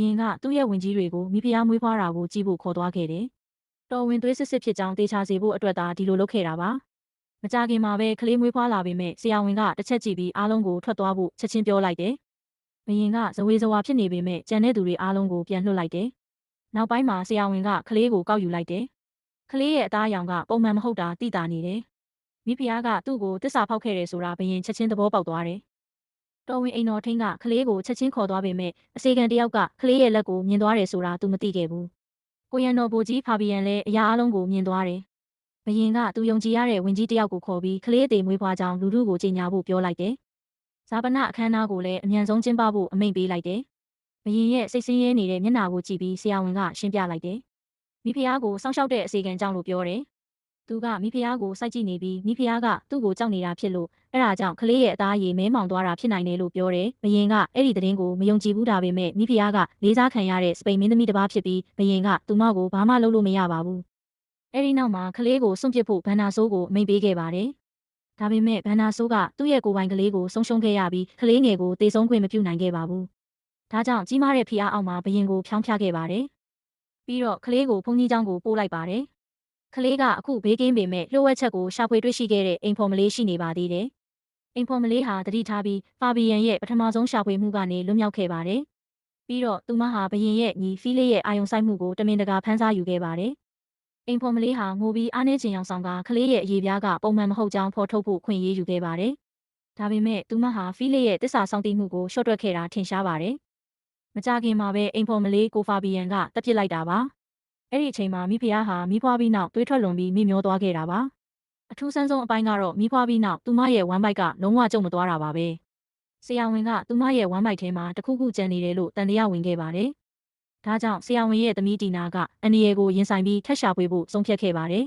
ရင်ကသူ့ရဲ့ဝင်ကြီးတွေကိုမိဖုရားမွေးဖွားတာကိုကြည့်ဖို့ခေါ်သွားခဲ့တယ်။တော်ဝင်သွေးစစ်စစ်ဖြစ်ကြောင်းတေချာစေဖို့အတွက်သာဒီလိုလုပ်ခဲ့တာပါ။မကြခင်မှာပဲကလေးမွေးဖွားလာပေမဲ့ဆရာဝန်ကတစ်ချက်ကြည့်ပြီးအားလုံးကိုထွက်သွားဖို့ချက်ချင်းပြောလိုက်တယ်။ဘရင်ကဇဝေဇဝါဖြစ်နေပေမဲ့ကြံတဲ့သူတွေအားလုံးကိုပြန်လွှတ်လိုက်တယ်။နောက်ပိုင်းမှာဆရာဝန်ကကလေးကိုကောက်ယူလိုက်တယ်။ကလေးရဲ့အသားအရောင်ကပုံမှန်မဟုတ်တာသိတာနေတယ်။မိဖုရားကသူ့ကိုတစ္ဆာဖောက်ခဲ့တယ်ဆိုတာဘရင်ချက်ချင်းသဘောပေါက်သွားတယ်။တော်ဝင်အိမ်တော်ထိန်းကကလေးကိုချက်ချင်းခေါ်သွားပေမဲ့အစေခံတယောက်ကကလေးရဲ့လက်ကိုမြင်သွားတယ်ဆိုတာသူမသိခဲ့ဘူး။ကိုရန်တော်ဗိုလ်ကြီးဖာဘီယန်လည်းအရာအလုံးကိုမြင်သွားတယ်။ဘရင်ကသူယုံကြည်ရတဲ့ဝင်ကြီးတယောက်ကိုခေါ်ပြီးကလေးအသေးမွေးဖွားကြောင်းလူထုကိုကြေညာဖို့ပြောလိုက်တယ်။ဇာပနအခမ်းအနားကိုလည်းအမြန်ဆုံးကျင်းပဖို့အမိန့်ပေးလိုက်တယ်။ဘရင်ရဲ့စိတ်ဆင်းရဲနေတဲ့မျက်နှာကိုကြည့်ပြီးဆရာဝန်ကရှင်းပြလိုက်တယ်။မိဖုရားကိုစောင့်ရှောက်တဲ့အစေခံကြောင့်လို့ပြောတယ်။သူကမိဖုရားကိုစိုက်ကြည့်နေပြီးမိဖုရားကသူ့ကိုကြောက်နေတာဖြစ်လို့အဲ့ဒါကြောင့်ကလေးရဲ့အသားရည်မဲမောင်သွားတာဖြစ်နိုင်တယ်လို့ပြောတယ်။ဘရင်ကအဲ့ဒီသတင်းကိုမယုံကြည်ဘူးဒါပေမဲ့မိဖုရားကလေးစားခံရတဲ့စပိန်မင်းသမီးတစ်ပါးဖြစ်ပြီးဘရင်ကသူမကိုဘာမှလုပ်လို့မရပါဘူး။အဲ့ဒီနောက်မှာကလေးကိုစွန့်ပစ်ဖို့ဘန်နာဆိုးကိုအမိန့်ပေးခဲ့ပါတယ်။ဒါပေမဲ့ဘန်နာဆိုးကသူ့ရဲ့ကိုယ်ပိုင်ကလေးကိုဆုံးရှုံးခဲ့ရပြီးကလေးငယ်ကိုတေဆုံးခွင့်မပြုနိုင်ခဲ့ပါဘူး။ဒါကြောင့်ကြီးမားတဲ့ဖိအားအောက်မှာဘရင်ကိုဖြောင်းဖျခဲ့ပါတယ်။ပြီးတော့ကလေးကိုဘုန်းကြီးကျောင်းကိုပို့လိုက်ပါတယ်။ကလေးကအခုဘေးကင်းပေမဲ့လျှို့ဝှက်ချက်ကိုရှာဖွေတွေ့ရှိခဲ့တဲ့အိမ်ဖော်မလေးရှိနေပါသေးတယ်။အိမ်ဖော်မလေးဟာတတိထားပြီးဖာဘီယန်ရဲ့ပထမဆုံးရှာဖွေမှုကနေလွတ်မြောက်ခဲ့ပါတယ်။ပြီးတော့သူမဟာဘရင်ရဲ့ညီဖီးလေးရဲ့အာယုံဆိုင်မှုကိုတမင်တကာဖန်ဆားယူခဲ့ပါတယ်။အိမ်ဖော်မလေးဟာငိုပြီးအားနည်းခြင်းရောင်ဆောင်ကကလေးရဲ့အရေးပြားကပုံမှန်မဟုတ်ကြောင်းဖော်ထုတ်ဖို့ခွင့်ရေးယူခဲ့ပါတယ်။ဒါပေမဲ့သူမဟာဖီးလေးရဲ့တစ္ဆာဆောင်တည်မှုကိုရှော့တွက်ခဲ့တာထင်ရှားပါတယ်။မကြခင်မှာပဲအိမ်ဖော်မလေးကိုဖာဘီယန်ကတပ်ပစ်လိုက်တာပါ။အဲ့ဒီအချိန်မှာမိဖုရားဟာမိဖွားပြီးနောက်သွေးထွက်လွန်ပြီးမိမျောသွားခဲ့တာပါ။အထူးဆန်းဆုံးအပိုင်းကတော့မိဖွားပြီးနောက်သူမရဲ့ဝမ်းဘိုက်ကလုံးဝကျုံမသွားတာပါပဲ။ဆရာဝန်ကသူမရဲ့ဝမ်းဘိုက်ထဲမှာတခုခုကျန်နေတယ်လို့တန်တရားဝင်ခဲ့ပါတယ်။ဒါကြောင့်ဆရာဝန်ရဲ့သမီးတီနာကအန်နီယေကိုရင်ဆိုင်ပြီးထက်ရှာဖွေဖို့ဆုံးဖြတ်ခဲ့ပါတယ်